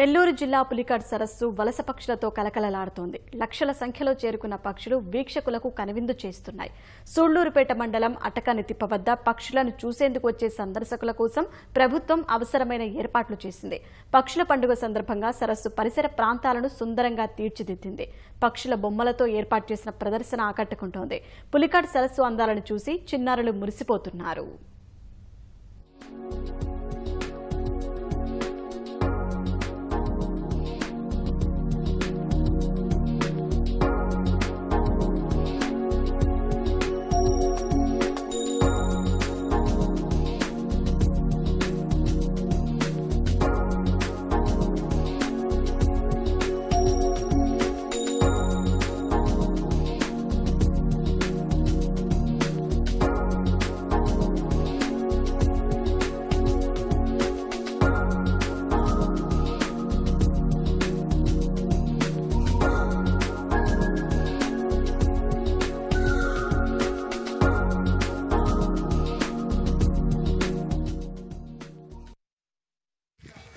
నెల్లూరు జిల్లా పులికాట్ సరస్సు వలస పక్షులతో కలకలలాడుతోంది. లక్షల సంఖ్యలో చేరుకున్న పక్షులు వీక్షకులకు కనువిందు చేస్తున్నాయి. సూళ్లూరుపేట మండలం అటకానితిప్ప వద్ద పక్షులను చూసేందుకు వచ్చే సందర్శకుల కోసం ప్రభుత్వం అవసరమైన ఏర్పాట్లు చేసింది. పక్షుల పండుగ సందర్భంగా సరస్సు పరిసర ప్రాంతాలను సుందరంగా తీర్చిదిద్దింది. పక్షుల బొమ్మలతో ఏర్పాటు చేసిన ప్రదర్శన ఆకట్టుకుంటోంది. పులికాట్ సరస్సు అందాలను చూసి చిన్నారులు మురిసిపోతున్నారు.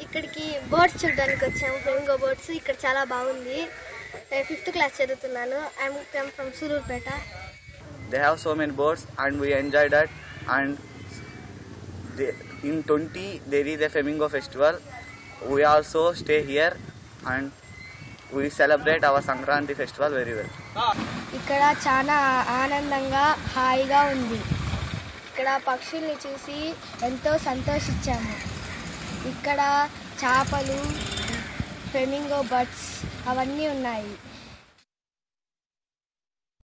ఇక్కడికి బర్డ్స్ చూడడానికి వచ్చాము. ఫ్లెమింగో బర్డ్స్ ఇక్కడ చాలా బాగుంది. 5th క్లాస్ చదువుతున్నాను. I'm come from Sullurpeta. They have so many birds and we enjoy that, and in 20 there is a flamingo festival. We also stay here and we celebrate our Sankranti festival very well. ఇక్కడ చాలా ఆనందంగా హాయిగా ఉంది. ఇక్కడ పక్షుల్ని చూసి ఎంతో సంతోషించాము. ఇక్కడ చేపలు, ఫ్లెమింగో బర్డ్స్ అవన్నీ ఉన్నాయి.